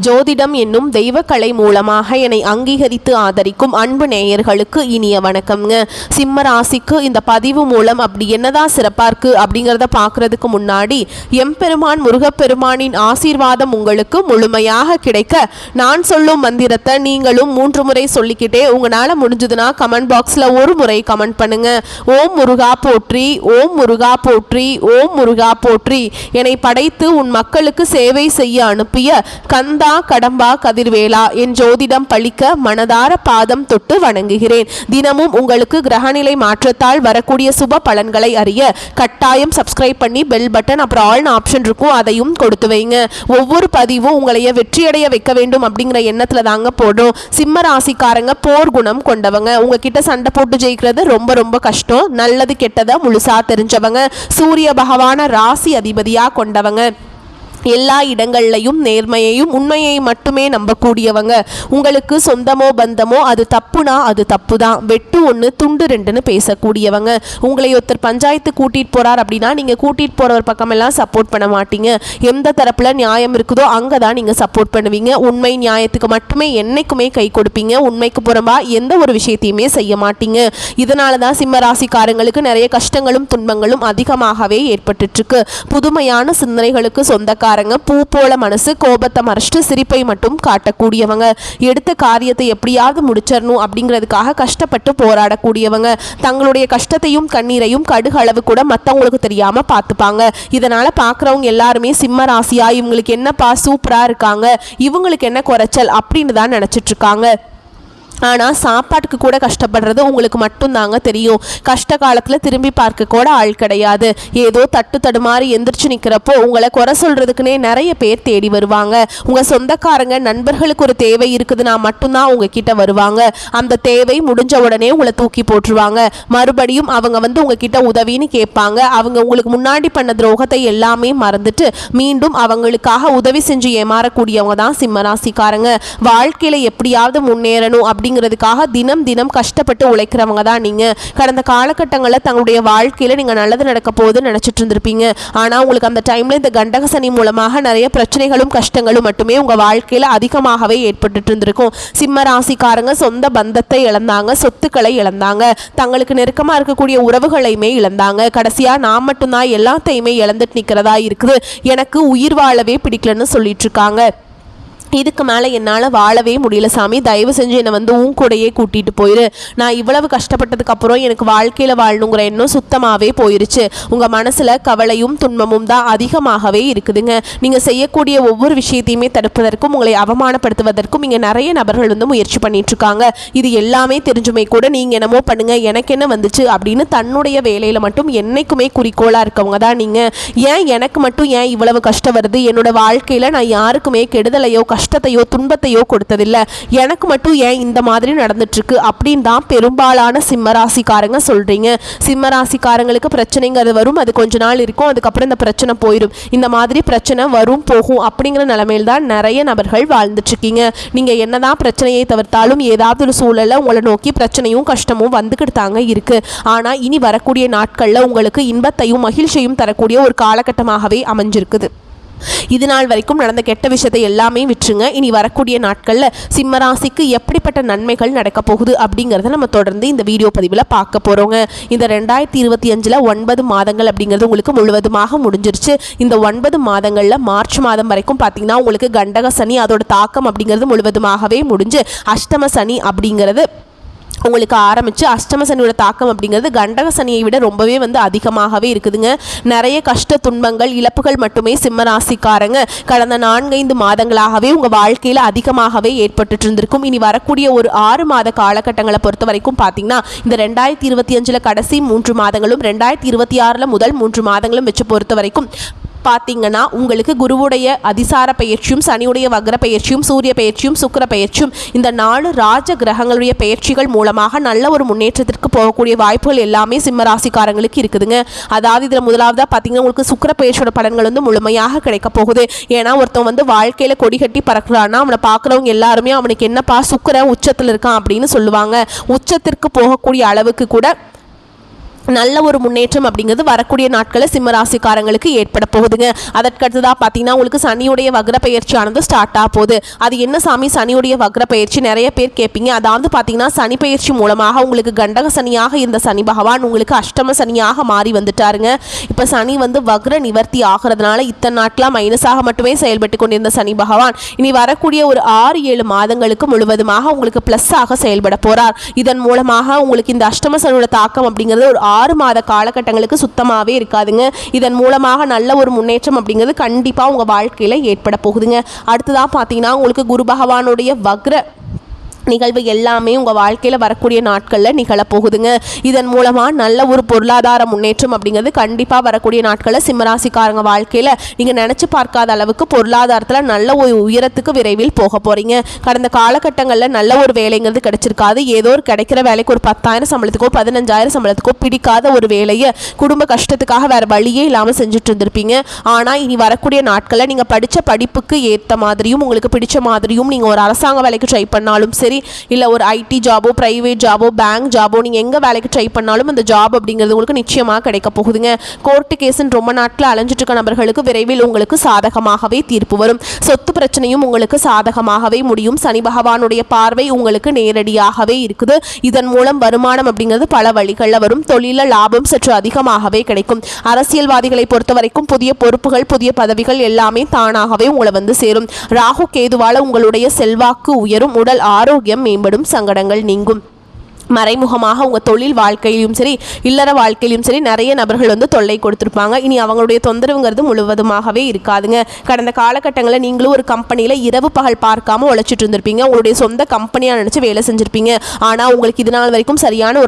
ஜோதிடம் என்னும் தெய்வக்கலை மூலமாக என்னை அங்கீகரித்து ஆதரிக்கும் அன்பு நேயர்களுக்கு இனிய வணக்கம்ங்க. சிம்ம ராசிக்கு இந்த பதிவு மூலம் அப்படி என்னதான் சிறப்பாக இருக்குது அப்படிங்கிறத பார்க்குறதுக்கு முன்னாடி எம்பெருமான் முருகப்பெருமானின் ஆசீர்வாதம் உங்களுக்கு முழுமையாக கிடைக்க நான் சொல்லும் மந்திரத்தை நீங்களும் 3 முறை சொல்லிக்கிட்டே உங்களால் முடிஞ்சதுன்னா கமெண்ட் பாக்ஸில் ஒரு முறை கமெண்ட் பண்ணுங்க. ஓம் முருகா போற்றி, ஓம் முருகா போற்றி, ஓம் முருகா போற்றி. என்னை படைத்து உன் மக்களுக்கு சேவை செய்ய அனுப்பிய கந்தா கடம்பா கதிர்வேலா என் ஜோதிடம் பழிக்க மனதார பாதம் தொட்டு வணங்குகிறேன். தினமும் உங்களுக்கு கிரகநிலை மாற்றத்தால் வரக்கூடிய சுப பலன்களை அறிய கட்டாயம் சப்ஸ்கிரைப் பண்ணி பெல் பட்டன் அப்புறம் ஆல்னு ஆப்ஷன் இருக்கும், அதையும் கொடுத்து வைங்க. ஒவ்வொரு பதிவும் உங்களைய வெற்றியடைய வைக்க வேண்டும் அப்படிங்கிற எண்ணத்துல தாங்க போடும். சிம்ம ராசிக்காரங்க போர் குணம் கொண்டவங்க. உங்ககிட்ட சண்டை போட்டு ஜெயிக்கிறது ரொம்ப ரொம்ப கஷ்டம். நல்லது கெட்டதை முழுசா தெரிஞ்சவங்க. சூரிய பகவான ராசி அதிபதியா கொண்டவங்க. எல்லா இடங்கள்லையும் நேர்மையையும் உண்மையை மட்டுமே நம்பக்கூடியவங்க. உங்களுக்கு சொந்தமோ பந்தமோ அது தப்புனா அது தப்பு தான், வெட்டு 1 துண்டு 2ன்னு பேசக்கூடியவங்க. உங்களை ஒருத்தர் பஞ்சாயத்து கூட்டிகிட்டு போகிறார் அப்படின்னா நீங்கள் கூட்டிகிட்டு போகிறவர் பக்கமெல்லாம் சப்போர்ட் பண்ண மாட்டீங்க. எந்த தரப்பில் நியாயம் இருக்குதோ அங்கே தான் நீங்கள் சப்போர்ட் பண்ணுவீங்க. உண்மை நியாயத்துக்கு மட்டுமே என்னைக்குமே கை கொடுப்பீங்க. உண்மைக்கு புறம்பா எந்த ஒரு விஷயத்தையுமே செய்ய மாட்டீங்க. இதனால தான் சிம்ம ராசிக்காரங்களுக்கு நிறைய கஷ்டங்களும் துன்பங்களும் அதிகமாகவே ஏற்பட்டுருக்கு. புதுமையான சிந்தனைகளுக்கு சொந்தக்கார பூ போல மனசு, கோபத்தை மறைச்சிட்டு சிரிப்பை மட்டும் காட்டக்கூடியவங்க. எடுத்த காரியத்தை எப்படியாவது முடிச்சிடணும் அப்படிங்கிறதுக்காக கஷ்டப்பட்டு போராடக்கூடியவங்க. தங்களுடைய கஷ்டத்தையும் கண்ணீரையும் கடுகளவு கூட மற்றவங்களுக்கு தெரியாம பார்த்துப்பாங்க. இதனால பார்க்குறவங்க எல்லாருமே சிம்ம ராசியா இவங்களுக்கு என்னப்பா சூப்பரா இருக்காங்க, இவங்களுக்கு என்ன குறைச்சல் அப்படின்னு தான் நினைச்சிட்டு இருக்காங்க. ஆனால் சாப்பாட்டுக்கு கூட கஷ்டப்படுறது உங்களுக்கு மட்டும்தாங்க தெரியும். கஷ்ட காலத்தில் திரும்பி பார்க்க கூட ஆள் கிடையாது. ஏதோ தட்டு தடுமாறி எந்திரிச்சு நிற்கிறப்போ உங்களை குறை சொல்கிறதுக்குனே நிறைய பேர் தேடி வருவாங்க. உங்கள் சொந்தக்காரங்க நண்பர்களுக்கு ஒரு தேவை இருக்குதுன்னா மட்டும்தான் உங்ககிட்ட வருவாங்க. அந்த தேவை முடிஞ்ச உடனே உங்களை தூக்கி போட்டுருவாங்க. மறுபடியும் அவங்க உங்ககிட்ட உதவின்னு கேட்பாங்க. அவங்க உங்களுக்கு முன்னாடி பண்ண துரோகத்தை எல்லாமே மறந்துட்டு மீண்டும் அவங்களுக்காக உதவி செஞ்சு ஏமாறக்கூடியவங்க தான் சிம்மராசிக்காரங்க. வாழ்க்கையில் எப்படியாவது முன்னேறணும் அப்படிங்கிறதுக்காக தினம் தினம் கஷ்டப்பட்டு உழைக்கிறவங்க தான் நீங்க. கடந்த காலகட்டங்களில் தங்களுடைய வாழ்க்கையில நீங்க நல்லது நடக்க போகுதுன்னு நினைச்சிட்டு இருந்திருப்பீங்க. ஆனா உங்களுக்கு அந்த டைம்ல இந்த கண்டக சனி மூலமாக நிறைய பிரச்சனைகளும் கஷ்டங்களும் மட்டுமே உங்க வாழ்க்கையில அதிகமாகவே ஏற்பட்டு இருந்திருக்கும். சிம்ம ராசிக்காரங்க சொந்த பந்தத்தை இழந்தாங்க, சொத்துக்களை இழந்தாங்க, தங்களுக்கு நெருக்கமா இருக்கக்கூடிய உறவுகளையுமே இழந்தாங்க. கடைசியா நான் மட்டும்தான் எல்லாத்தையுமே இழந்துட்டு நிக்கிறதா இருக்குது, எனக்கு உயிர் வாழவே பிடிக்கலன்னு சொல்லிட்டு இருக்காங்க. இதுக்கு மேலே என்னால் வாழவே முடியல சாமி, தயவு செஞ்சு என்னை உன் கூடையே கூட்டிகிட்டு போயிரு. நான் இவ்வளவு கஷ்டப்பட்டதுக்கு அப்புறம் எனக்கு வாழ்க்கையில் வாழணுங்கிற எண்ணம் சுத்தமாகவே போயிருச்சு. உங்கள் மனசில் கவலையும் துன்பமும் தான் அதிகமாகவே இருக்குதுங்க. நீங்கள் செய்யக்கூடிய ஒவ்வொரு விஷயத்தையுமே தடுப்பதற்கும் உங்களை அவமானப்படுத்துவதற்கும் இங்கே நிறைய நபர்கள் முயற்சி பண்ணிட்டுருக்காங்க. இது எல்லாமே தெரிஞ்சுமே கூட நீங்கள் என்னமோ பண்ணுங்க, எனக்கு என்ன வந்துச்சு அப்படின்னு தன்னுடைய வேலையில் மட்டும் என்னைக்குமே குறிக்கோளாக இருக்கவங்க தான் நீங்கள். ஏன் எனக்கு மட்டும் ஏன் இவ்வளவு கஷ்டம் வருது, என்னோட வாழ்க்கையில் நான் யாருக்குமே கெடுதலையோ கஷ்டத்தையோ துன்பத்தையோ கொடுத்ததில்லை, எனக்கு மட்டும் ஏன் இந்த மாதிரி நடந்துட்டு இருக்கு அப்படின்னு தான் பெரும்பாலான சிம்மராசிக்காரங்க சொல்றீங்க. சிம்மராசிக்காரங்களுக்கு பிரச்சனைங்கிறது வரும், அது கொஞ்ச நாள் இருக்கும், அதுக்கப்புறம் இந்த பிரச்சனை போயிடும். இந்த மாதிரி பிரச்சனை வரும் போகும் அப்படிங்கிற நிலைமையில் தான் நிறைய நபர்கள் வாழ்ந்துட்டு இருக்கீங்க. நீங்க என்னதான் பிரச்சனையை தவிர்த்தாலும் ஏதாவது ஒரு சூழல்ல உங்களை நோக்கி பிரச்சனையும் கஷ்டமும் வந்துக்கிட்டு தாங்க இருக்கு. ஆனா இனி வரக்கூடிய நாட்கள்ல உங்களுக்கு இன்பத்தையும் மகிழ்ச்சியும் தரக்கூடிய ஒரு காலகட்டமாகவே அமைஞ்சிருக்குது. இது நாள் வரைக்கும் நடந்த கெட்ட விஷயத்தை எல்லாமே விட்டுருங்க. இனி வரக்கூடிய நாட்களில் சிம்மராசிக்கு எப்படிப்பட்ட நன்மைகள் நடக்க போகுது அப்படிங்கிறத நம்ம தொடர்ந்து இந்த வீடியோ பதிவில் பார்க்க போகிறோங்க. இந்த 2025 9 மாதங்கள் அப்படிங்கிறது உங்களுக்கு முழுவதுமாக முடிஞ்சிருச்சு. இந்த 9 மாதங்களில் மார்ச் மாதம் வரைக்கும் பார்த்தீங்கன்னா உங்களுக்கு கண்டக சனி அதோட தாக்கம் அப்படிங்கிறது முழுவதுமாகவே முடிஞ்சு அஷ்டம சனி அப்படிங்கிறது உங்களுக்கு ஆரம்பித்து அஷ்டம சனியோட தாக்கம் அப்படிங்கிறது கண்டக சனியை விட ரொம்பவே அதிகமாகவே இருக்குதுங்க. நிறைய கஷ்ட துன்பங்கள் இழப்புகள் மட்டுமே சிம்மராசிக்காரங்க கடந்த 4-5 மாதங்களாகவே உங்கள் வாழ்க்கையில் அதிகமாகவே ஏற்பட்டு இருந்திருக்கும். இனி வரக்கூடிய ஒரு 6 மாத காலகட்டங்களை பொறுத்த வரைக்கும் பார்த்தீங்கன்னா இந்த 2025 கடைசி 3 மாதங்களும் 2026 முதல் 3 மாதங்களும் வச்சு பொறுத்த வரைக்கும் பார்த்தீங்கன்னா உங்களுக்கு குருவுடைய அதிசார பயிற்சியும் சனியுடைய வக்ர பயிற்சியும் சூரிய பயிற்சியும் சுக்கிர பயிற்சியும் இந்த 4 ராஜ கிரகங்களுடைய பயிற்சிகள் மூலமாக நல்ல ஒரு முன்னேற்றத்திற்கு போகக்கூடிய வாய்ப்புகள் எல்லாமே சிம்ம ராசிக்காரங்களுக்கு இருக்குதுங்க. அதாவது இதில் முதலாவதாக பார்த்தீங்கன்னா உங்களுக்கு சுக்கிர பயிற்சியோட பலன்கள் முழுமையாக கிடைக்க போகுது. ஏன்னா ஒருத்தன் வாழ்க்கையில் கொடி கட்டி பறக்கிறான்னா அவனை பார்க்குறவங்க எல்லாருமே அவனுக்கு என்னப்பா சுக்கிர உச்சத்தில் இருக்கான் அப்படின்னு சொல்லுவாங்க. உச்சத்திற்கு போகக்கூடிய அளவுக்கு கூட நல்ல ஒரு முன்னேற்றம் அப்படிங்கிறது வரக்கூடிய நாட்களில் சிம்ம ராசிக்காரங்களுக்கு ஏற்பட போகுதுங்க. அதற்கடுத்ததாக பார்த்தீங்கன்னா உங்களுக்கு சனியுடைய வக்ர பயிற்சியானது ஸ்டார்ட் ஆக போகுது. அது என்ன சாமி சனியுடைய வக்ர பயிற்சி நிறைய பேர் கேட்பீங்க. அதாவது பார்த்தீங்கன்னா சனி பயிற்சி மூலமாக உங்களுக்கு கண்டக சனியாக இருந்த சனி பகவான் உங்களுக்கு அஷ்டம சனியாக மாறி வந்துட்டாருங்க. இப்போ சனி வந்து வக்ர நிவர்த்தி ஆகிறதுனால இத்தனை நாட்களாக மைனஸாக மட்டுமே செயல்பட்டு கொண்டிருந்த சனி பகவான் இனி வரக்கூடிய ஒரு 6-7 மாதங்களுக்கு முழுவதுமாக உங்களுக்கு ப்ளஸ்ஸாக செயல்பட போகிறார். இதன் மூலமாக உங்களுக்கு இந்த அஷ்டம சனியோட தாக்கம் அப்படிங்கிறது ஒரு 6 மாத காலகட்டங்களுக்கு சுத்தமாகவே இருக்காதுங்க. இதன் மூலமாக நல்ல ஒரு முன்னேற்றம் அப்படிங்கிறது கண்டிப்பாக உங்கள் வாழ்க்கையில் ஏற்பட போகுதுங்க. அடுத்ததாக பார்த்தீங்கன்னா உங்களுக்கு குரு பகவானுடைய வக்ர நிகழ்வு எல்லாமே உங்கள் வாழ்க்கையில் வரக்கூடிய நாட்களில் நிகழப்போகுதுங்க. இதன் மூலமாக நல்ல ஒரு பொருளாதார முன்னேற்றம் அப்படிங்கிறது கண்டிப்பாக வரக்கூடிய நாட்களில் சிம்மராசிக்காரங்க வாழ்க்கையில் நீங்கள் நினச்சி பார்க்காத அளவுக்கு பொருளாதாரத்தில் நல்ல ஒரு உயரத்துக்கு விரைவில் போக போகிறீங்க. கடந்த காலகட்டங்களில் நல்ல ஒரு வேலைங்கிறது கிடைச்சிருக்காது. ஏதோ ஒரு கிடைக்கிற வேலைக்கு ஒரு 10,000 சம்பளத்துக்கோ 15,000 சம்பளத்துக்கோ பிடிக்காத ஒரு வேலையை குடும்ப கஷ்டத்துக்காக வேறு வழியே இல்லாமல் செஞ்சுட்டு இருந்திருப்பீங்க. ஆனால் இனி வரக்கூடிய நாட்களில் நீங்கள் படித்த படிப்புக்கு ஏற்ற மாதிரியும் உங்களுக்கு பிடிச்ச மாதிரியும் நீங்கள் ஒரு அரசாங்க வேலைக்கு ட்ரை பண்ணாலும் சரி, இல்லை ஒரு ஐடி ஜாபோ பிரைவேட் ஜாபோ பேங்க் ஜாபோ நீங்கள் எங்கே வேலைக்கு ட்ரை பண்ணாலும் அந்த ஜாப் அப்படிங்கிறது உங்களுக்கு நிச்சயமாக கிடைக்க போகுதுங்க. கோர்ட்டு கேஸுன்னு ரொம்ப நாட்கள் அலைஞ்சிட்டு இருக்க நபர்களுக்கு விரைவில் உங்களுக்கு சாதகமாகவே தீர்ப்பு வரும். சொத்து பிரச்சனையும் உங்களுக்கு சாதகமாகவே முடியும். சனி பகவானுடைய பார்வை உங்களுக்கு நேரடியாகவே இருக்குது. இதன் மூலம் வருமானம் அப்படிங்கிறது பல வழிகளில் வரும். தொழிலில் லாபம் சற்று அதிகமாகவே கிடைக்கும். அரசியல்வாதிகளை பொறுத்த வரைக்கும் புதிய பொறுப்புகள் புதிய பதவிகள் எல்லாமே தானாகவே உங்களை வந்து சேரும். ராகு கேதுவால உங்களுடைய செல்வாக்கு உயரும். உடல் ஆரோக்கியம் மேம்படும். சங்கடங்கள் நீங்கும். மறைமுகமாக உங்கள் தொழில் வாழ்க்கையிலும் சரி இல்லற வாழ்க்கையிலும் சரி நிறைய நபர்கள் வந்து தொல்லை கொடுத்துருப்பாங்க. இனி அவங்களுடைய தொந்தரவுங்கிறது முழுவதுமாகவே இருக்காதுங்க. கடந்த காலகட்டங்களில் நீங்களும் ஒரு கம்பெனியில் இரவு பகல் பார்க்காம உழைச்சிட்டு இருந்திருப்பீங்க. உங்களுடைய சொந்த கம்பெனியாக நினச்சி வேலை செஞ்சுருப்பீங்க. ஆனால் உங்களுக்கு இது நாள் வரைக்கும் சரியான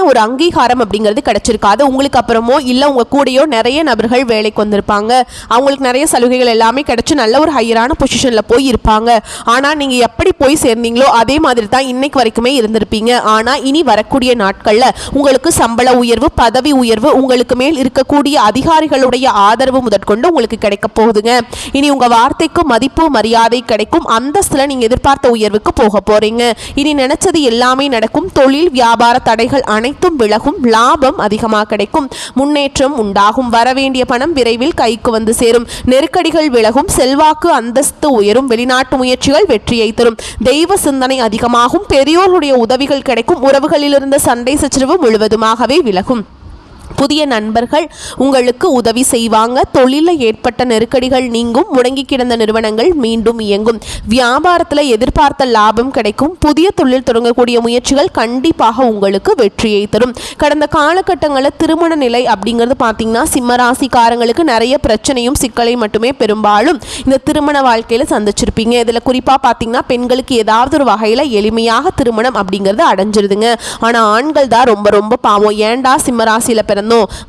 ஒரு அங்கீகாரம் அப்படிங்கிறது கிடைச்சிருக்காது. உங்களுக்கு அப்புறமோ இல்லை உங்கள் கூடயோ நிறைய நபர்கள் வேலைக்கு வந்திருப்பாங்க. அவங்களுக்கு நிறைய சலுகைகள் எல்லாமே கிடைச்சி நல்ல ஒரு ஹையரான பொசிஷனில் போய் இருப்பாங்க. ஆனால் நீங்கள் எப்படி போய் சேர்ந்தீங்களோ அதே மாதிரி தான் இன்னைக்கு வரைக்குமே இருந்திருப்பீங்க. ஆனால் இனி வரக்கூடிய நாட்களில் உங்களுக்கு சம்பள உயர்வு பதவி உயர்வு உங்களுக்கு மேல் இருக்கக்கூடிய அதிகாரிகளுடைய ஆதரவு முதற்கொண்டு உங்களுக்கு கிடைக்க போகுதுங்க. இனி உங்கள் வார்த்தைக்கு மதிப்பு மரியாதை கிடைக்கும். அந்தஸ்தில் நீங்கள் எதிர்பார்த்த உயர்வுக்கு போக போகிறீங்க. இனி நினைச்சது எல்லாமே நடக்கும். தொழில் வியாபார தடைகள் அனைத்தும் விலகும். லாபம் அதிகமாக கிடைக்கும். முன்னேற்றம் உண்டாகும். வரவேண்டிய பணம் விரைவில் கைக்கு வந்து சேரும். நெருக்கடிகள் விலகும். செல்வாக்கு அந்தஸ்து உயரும். வெளிநாட்டு முயற்சிகள் வெற்றியை தரும். தெய்வ சிந்தனை அதிகமாகும். பெரியோருடைய உதவிகள் கிடைக்கும். உறவுகளிலிருந்த சண்டை சச்சரவு முழுவதுமாகவே விலகும். புதிய நண்பர்கள் உங்களுக்கு உதவி செய்வாங்க. தொழிலில் ஏற்பட்ட நெருக்கடிகள் நீங்கும். முடங்கி கிடந்த நிறுவனங்கள் மீண்டும் இயங்கும். வியாபாரத்தில் எதிர்பார்த்த லாபம் கிடைக்கும். புதிய தொழில் தொடங்கக்கூடிய முயற்சிகள் கண்டிப்பாக உங்களுக்கு வெற்றியை தரும். கடந்த காலகட்டங்களில் திருமண நிலை அப்படிங்கிறது பார்த்தீங்கன்னா சிம்மராசிக்காரங்களுக்கு நிறைய பிரச்சனையும் சிக்கலை மட்டுமே பெரும்பாலும் இந்த திருமண வாழ்க்கையில் சந்திச்சிருப்பீங்க. இதில் குறிப்பாக பார்த்தீங்கன்னா பெண்களுக்கு ஏதாவது ஒரு வகையில் எளிமையாக திருமணம் அப்படிங்கிறது அடைஞ்சிருதுங்க. ஆனால் ஆண்கள் தான் ரொம்ப ரொம்ப பாவம். ஏண்டா சிம்மராசியில் பிறந்தோம்,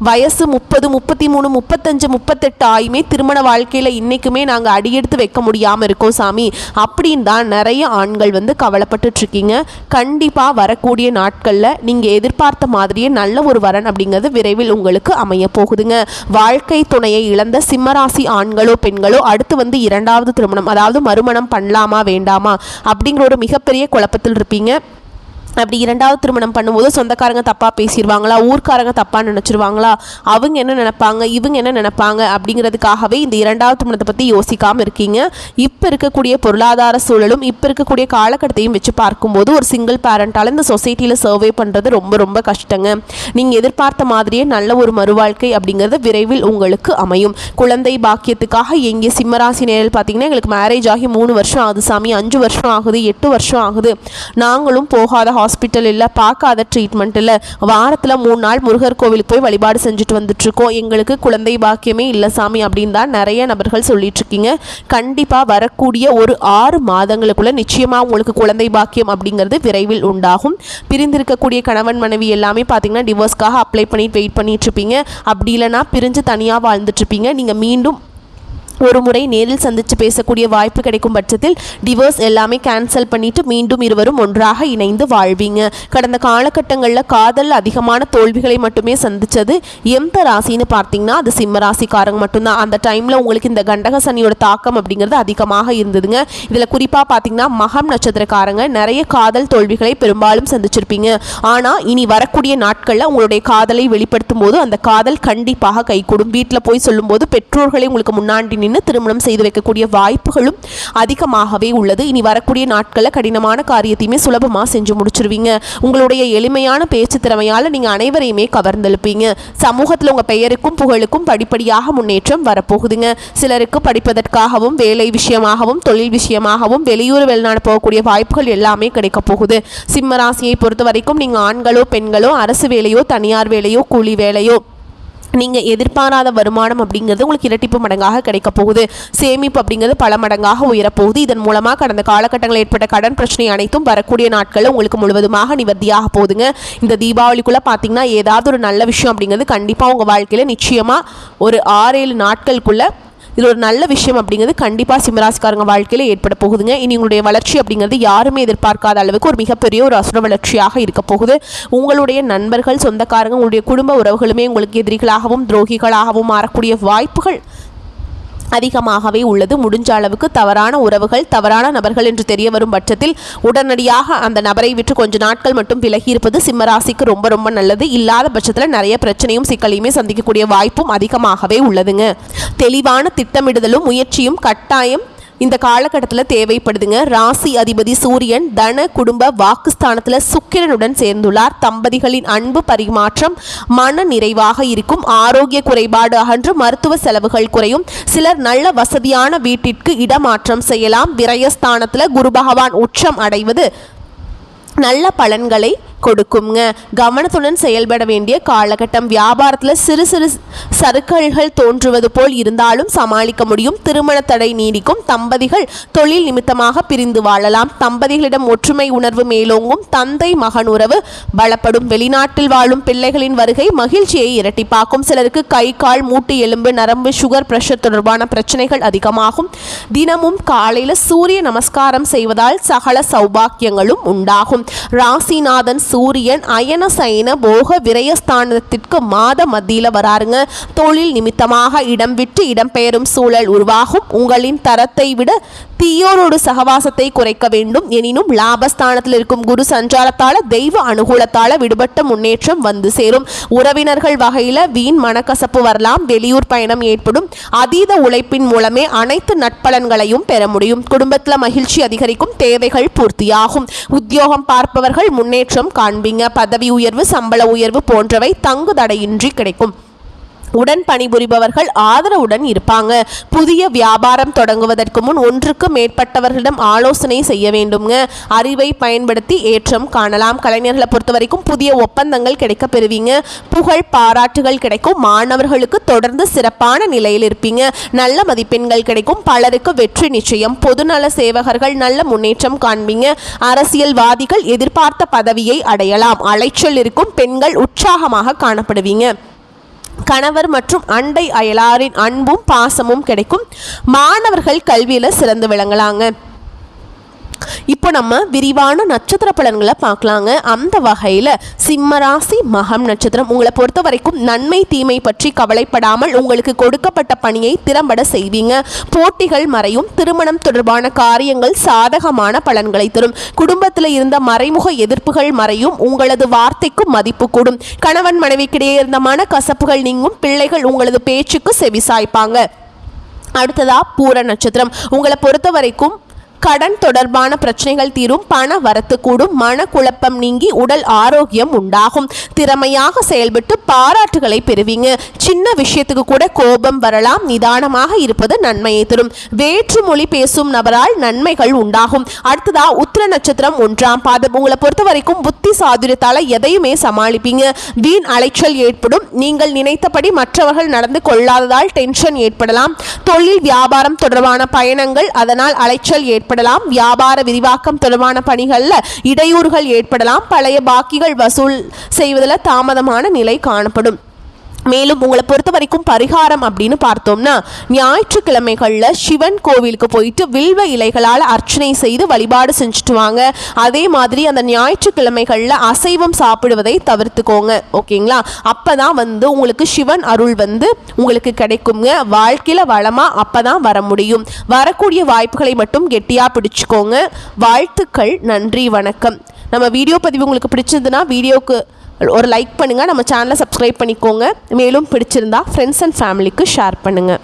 வயசு 30 33 35 38 ஆயுமே திருமண வாழ்க்கையில் இன்னைக்குமே நாங்கள் அடியெடுத்து வைக்க முடியாமல் இருக்கோம் சாமி அப்படின்னு தான் நிறைய ஆண்கள் வந்து கவலைப்பட்டு இருக்கீங்க. கண்டிப்பாக வரக்கூடிய நாட்களில் நீங்கள் எதிர்பார்த்த மாதிரியே நல்ல ஒரு வரன் அப்படிங்கிறது விரைவில் உங்களுக்கு அமைய போகுதுங்க. வாழ்க்கை துணையை இழந்த சிம்மராசி ஆண்களோ பெண்களோ அடுத்து வந்து 2வது திருமணம் அதாவது மறுமணம் பண்ணலாமா வேண்டாமா அப்படிங்கிற ஒரு மிகப்பெரிய குழப்பத்தில் இருப்பீங்க. அப்படி 2வது திருமணம் பண்ணும்போது சொந்தக்காரங்க தப்பாக பேசிடுவாங்களா, ஊர்க்காரங்க தப்பாக நினச்சிருவாங்களா, அவங்க என்ன நினைப்பாங்க இவங்க என்ன நினைப்பாங்க அப்படிங்கிறதுக்காகவே இந்த 2வது திருமணத்தை பற்றி யோசிக்காமல் இருக்கீங்க. இப்போ இருக்கக்கூடிய பொருளாதார சூழலும் இப்போ இருக்கக்கூடிய காலகட்டத்தையும் வச்சு பார்க்கும்போது ஒரு சிங்கிள் பேரண்டால் இந்த சொசைட்டியில் சர்வே பண்ணுறது ரொம்ப ரொம்ப கஷ்டங்க. நீங்கள் எதிர்பார்த்த மாதிரியே நல்ல ஒரு மறுவாழ்க்கை அப்படிங்கிறது விரைவில் உங்களுக்கு அமையும். குழந்தை பாக்கியத்துக்காக எங்கே சிம்மராசி நேரில் பார்த்தீங்கன்னா எங்களுக்கு மேரேஜ் ஆகி 3 வருஷம் ஆகுது சாமி, 5 வருஷம் ஆகுது, 8 வருஷம் ஆகுது, நாங்களும் போகாத ஹாஸ்பிட்டல் இல்லை, பார்க்காத ட்ரீட்மெண்ட் இல்லை, வாரத்தில் 3 நாள் முருகர் கோவிலுக்கு போய் வழிபாடு செஞ்சுட்டு வந்துட்டுருக்கோம், எங்களுக்கு குழந்தை பாக்கியமே இல்லை சாமி அப்படின்னு தான் நிறைய நபர்கள் சொல்லிட்டு இருக்கீங்க. கண்டிப்பாக வரக்கூடிய ஒரு 6 மாதங்களுக்குள்ள நிச்சயமாக உங்களுக்கு குழந்தை பாக்கியம் அப்படிங்கிறது விரைவில் உண்டாகும். பிரிந்திருக்கக்கூடிய கணவன் மனைவி எல்லாமே பார்த்தீங்கன்னா டிவோர்ஸ்க்காக அப்ளை பண்ணிட்டு வெயிட் பண்ணிட்டு இருப்பீங்க. அப்படி இல்லைனா பிரிஞ்சு தனியாக வாழ்ந்துட்டு இருப்பீங்க. நீங்கள் மீண்டும் ஒரு முறை நேரில் சந்தித்து பேசக்கூடிய வாய்ப்பு கிடைக்கும் பட்சத்தில் டிவோர்ஸ் எல்லாமே கேன்சல் பண்ணிட்டு மீண்டும் இருவரும் ஒன்றாக இணைந்து வாழ்வீங்க. கடந்த காலகட்டங்களில் காதல் அதிகமான தோல்விகளை மட்டுமே சந்தித்தது எந்த ராசின்னு பார்த்தீங்கன்னா அது சிம்ம ராசிக்காரங்க மட்டும்தான். அந்த டைமில் உங்களுக்கு இந்த கண்டக சனியோட தாக்கம் அப்படிங்கிறது அதிகமாக இருந்ததுங்க. இதில் குறிப்பாக பார்த்தீங்கன்னா மகம் நட்சத்திரக்காரங்க நிறைய காதல் தோல்விகளை பெரும்பாலும் சந்திச்சிருப்பீங்க. ஆனால் இனி வரக்கூடிய நாட்களில் உங்களுடைய காதலை வெளிப்படுத்தும் போது அந்த காதல் கண்டிப்பாக கைகூடும். வீட்டில் போய் சொல்லும்போது பெற்றோர்களை உங்களுக்கு முன்னாடி திருமணம் செய்து வைக்கக்கூடிய வாய்ப்புகளும் அதிகமாகவே உள்ளது. இனி வரக்கூடிய நாட்களில் கடினமான காரியத்தையுமே சுலபமாக செஞ்சு முடிச்சிருவீங்க. உங்களுடைய எளிமையான பேச்சு திறமையால் நீங்கள் அனைவரையுமே கவர்ந்தெழுப்பீங்க. சமூகத்தில் உங்கள் பெயருக்கும் புகழுக்கும் படிப்படியாக முன்னேற்றம் வரப்போகுதுங்க. சிலருக்கு படிப்பதற்காகவும் வேலை விஷயமாகவும் தொழில் விஷயமாகவும் வெளியூர் வெளிநாடு போகக்கூடிய வாய்ப்புகள் எல்லாமே கிடைக்க போகுது. சிம்ம ராசியை பொறுத்த வரைக்கும் நீங்கள் ஆண்களோ பெண்களோ அரசு வேலையோ தனியார் வேலையோ கூலி வேலையோ நீங்கள் எதிர்பாராத வருமானம் அப்படிங்கிறது உங்களுக்கு இரட்டிப்பு மடங்காக கிடைக்க போகுது. சேமிப்பு அப்படிங்கிறது பல மடங்காக உயரப்போகுது. இதன் மூலமாக கடந்த காலகட்டங்களில் ஏற்பட்ட கடன் பிரச்சனை அனைத்தும் வரக்கூடிய நாட்களில் உங்களுக்கு முழுவதுமாக நிவர்த்தியாக போகுதுங்க. இந்த தீபாவளிக்குள்ளே பார்த்தீங்கன்னா ஏதாவது ஒரு நல்ல விஷயம் அப்படிங்கிறது கண்டிப்பாக உங்கள் வாழ்க்கையில் நிச்சயமாக ஒரு 6-7 நாட்களுக்குள்ளே இது ஒரு நல்ல விஷயம் அப்படிங்கிறது கண்டிப்பாக சிம்மராசிக்காரங்க வாழ்க்கையில் ஏற்பட போகுதுங்க. இனி உங்களுடைய வளர்ச்சி அப்படிங்கிறது யாருமே எதிர்பார்க்காத அளவுக்கு ஒரு மிகப்பெரிய ஒரு அசுர வளர்ச்சியாக இருக்க போகுது. உங்களுடைய நண்பர்கள் சொந்தக்காரங்க உங்களுடைய குடும்ப உறவுகளுமே உங்களுக்கு எதிரிகளாகவும் துரோகிகளாகவும் மாறக்கூடிய வாய்ப்புகள் அதிகமாகவே உள்ளது. முடிஞ்ச அளவுக்கு தவறான உறவுகள் தவறான நபர்கள் என்று தெரிய வரும் பட்சத்தில் உடனடியாக அந்த நபரை விட்டு கொஞ்ச நாட்கள் மட்டும் விலகி இருப்பது சிம்மராசிக்கு ரொம்ப ரொம்ப நல்லது. இல்லாத பட்சத்தில் நிறைய பிரச்சனையும் சிக்கலையுமே சந்திக்கக்கூடிய வாய்ப்பும் அதிகமாகவே உள்ளதுங்க. தெளிவான திட்டமிடுதலும் முயற்சியும் கட்டாயம் இந்த காலகட்டத்தில் தேவைப்படுதுங்க. ராசி அதிபதி சூரியன் தன குடும்ப வாக்குஸ்தானத்தில் சுக்கிரனுடன் சேர்ந்துள்ளார். தம்பதிகளின் அன்பு பரிமாற்றம் மன நிறைவாக இருக்கும். ஆரோக்கிய குறைபாடு அகன்று மருத்துவ செலவுகள் குறையும். சிலர் நல்ல வசதியான வீட்டிற்கு இடமாற்றம் செய்யலாம். விரயஸ்தானத்தில் குரு பகவான் உச்சம் அடைவது நல்ல பலன்களை கொடுக்குங்க. கவனத்துடன் செயல்பட வேண்டிய காலகட்டம். வியாபாரத்தில் சிறு சிறு சறுக்கல்கள் தோன்றுவது போல் இருந்தாலும் சமாளிக்க முடியும். திருமண தடை நீடிக்கும். தம்பதிகள் தொழில் நிமித்தமாக பிரிந்து வாழலாம். தம்பதிகளிடம் ஒற்றுமை உணர்வு மேலோங்கும். தந்தை மகன் உறவு பலப்படும். வெளிநாட்டில் வாழும் பிள்ளைகளின் வருகை மகிழ்ச்சியை இரட்டிப்பாக்கும். சிலருக்கு கை கால் மூட்டு எலும்பு நரம்பு சுகர் பிரஷர் தொடர்பான பிரச்சனைகள் அதிகமாகும். தினமும் காலையில் சூரிய நமஸ்காரம் செய்வதால் சகல சௌபாக்கியங்களும் உண்டாகும். ராசிநாதன் சூரியன் அயன சயன போக விரயஸ்தானத்திற்கு மாத மத்தியில் வராருங்க. தொழில் நிமித்தமாக இடம் விட்டு இடம்பெயரும் சூழல் உருவாகும். உங்களின் தரத்தை விட தீயோரோடு சகவாசத்தை குறைக்க வேண்டும். எனினும் லாபஸ்தானத்தில் இருக்கும் குரு சஞ்சாரத்தால தெய்வ அனுகூலத்தால விடுபட்ட முன்னேற்றம் வந்து சேரும். உறவினர்கள் வகையில் வீண் மனக்கசப்பு வரலாம். வெளியூர் பயணம் ஏற்படும். அதீத உழைப்பின் மூலமே அனைத்து நட்பலன்களையும் பெற முடியும். குடும்பத்தில் மகிழ்ச்சி அதிகரிக்கும். தேவைகள் பூர்த்தியாகும். உத்தியோகம் பார்ப்பவர்கள் முன்னேற்றம் காண்பீங்க. பதவி உயர்வு சம்பள உயர்வு போன்றவை தங்கு தடையின்றி கிடைக்கும். உடன் பணிபுரிபவர்கள் ஆதரவுடன் இருப்பாங்க. புதிய வியாபாரம் தொடங்குவதற்கு முன் ஒன்றுக்கு மேற்பட்டவர்களிடம் ஆலோசனை செய்ய வேண்டுங்க. அறிவை பயன்படுத்தி ஏற்றம் காணலாம். கலைஞர்களை பொறுத்த வரைக்கும் புதிய ஒப்பந்தங்கள் கிடைக்க பெறுவீங்க. புகழ் பாராட்டுகள் கிடைக்கும். மாணவர்களுக்கு தொடர்ந்து சிறப்பான நிலையில் இருப்பீங்க. நல்ல மதிப்பெண்கள் கிடைக்கும். பலருக்கு வெற்றி நிச்சயம். பொதுநல சேவகர்கள் நல்ல முன்னேற்றம் காண்பீங்க. அரசியல்வாதிகள் எதிர்பார்த்த பதவியை அடையலாம். அலைச்சல் இருக்கும். பெண்கள் உற்சாகமாக காணப்படுவீங்க. கணவர் மற்றும் அண்டை அயலாரின் அன்பும் பாசமும் கிடைக்கும். மாணவர்கள் கல்வியில் சிறந்து விளங்கலாங்க. இப்போ நம்ம விரிவான நட்சத்திர பலன்களை பார்க்கலாங்க. அந்த வகையில் சிம்மராசி மகம் நட்சத்திரம் உங்களை பொறுத்த வரைக்கும் நன்மை தீமை பற்றி கவலைப்படாமல் உங்களுக்கு கொடுக்கப்பட்ட பணியை திறம்பட செய்வீங்க. போட்டிகள் மறையும். திருமணம் தொடர்பான காரியங்கள் சாதகமான பலன்களை தரும். குடும்பத்தில் இருந்த மறைமுக எதிர்ப்புகள் மறையும். உங்களது வார்த்தைக்கு மதிப்பு கூடும். கணவன் மனைவிக்கிடையே இருந்த மன கசப்புகள் நீங்கும். பிள்ளைகள் உங்களது பேச்சுக்கு செவிசாய்ப்பாங்க. அடுத்ததா பூர நட்சத்திரம் உங்களை பொறுத்த வரைக்கும் கடன் தொடர்பான பிரச்சனைகள் தீரும். பண வரத்து கூடும். மனக்குழப்பம் நீங்கி உடல் ஆரோக்கியம் உண்டாகும். திறமையாக செயல்பட்டு பாராட்டுகளை பெறுவீங்க. சின்ன விஷயத்துக்கு கூட கோபம் வரலாம். நிதானமாக இருப்பது நன்மையை தரும். வேற்று மொழி பேசும் நபரால் நன்மைகள் உண்டாகும். அடுத்ததா உத்திர நட்சத்திரம் 1ஆம் பாதம் உங்களை பொறுத்த வரைக்கும் புத்தி சாதுரியத்தால எதையுமே சமாளிப்பீங்க. வீண் அலைச்சல் ஏற்படும். நீங்கள் நினைத்தபடி மற்றவர்கள் நடந்து கொள்ளாததால் டென்ஷன் ஏற்படலாம். தொழில் வியாபாரம் தொடர்பான பயணங்கள் அதனால் அலைச்சல் ஏற்படலாம். வியாபார விரிவாக்கம் தொடர்பான பணிகளில் இடையூறுகள் ஏற்படலாம். பழைய பாக்கிகள் வசூல் செய்வதில் தாமதமான நிலை காணப்படும். மேலும் உங்களை பொறுத்த வரைக்கும் பரிகாரம் அப்படின்னு பார்த்தோம்னா ஞாயிற்றுக்கிழமைகளில் சிவன் கோவிலுக்கு போயிட்டு வில்வ இலைகளால் அர்ச்சனை செய்து வழிபாடு செஞ்சுட்டு வாங்க. அதே மாதிரி அந்த ஞாயிற்றுக்கிழமைகளில் அசைவம் சாப்பிடுவதை தவிர்த்துக்கோங்க. ஓகேங்களா? அப்போ தான் உங்களுக்கு சிவன் அருள் உங்களுக்கு கிடைக்குங்க. வாழ்க்கையில் வளமாக அப்போ தான் வர முடியும். வரக்கூடிய வாய்ப்புகளை மட்டும் கெட்டியாக பிடிச்சிக்கோங்க. வாழ்த்துக்கள். நன்றி, வணக்கம். நம்ம வீடியோ பதிவு உங்களுக்கு பிடிச்சிருந்துன்னா வீடியோவுக்கு ஒரு லைக் பண்ணுங்கள். நம்ம சேனலை சப்ஸ்கிரைப் பண்ணிக்கோங்க. மேலும் பிடிச்சிருந்தா ஃப்ரெண்ட்ஸ் அண்ட் ஃபேமிலிக்கு ஷேர் பண்ணுங்கள்.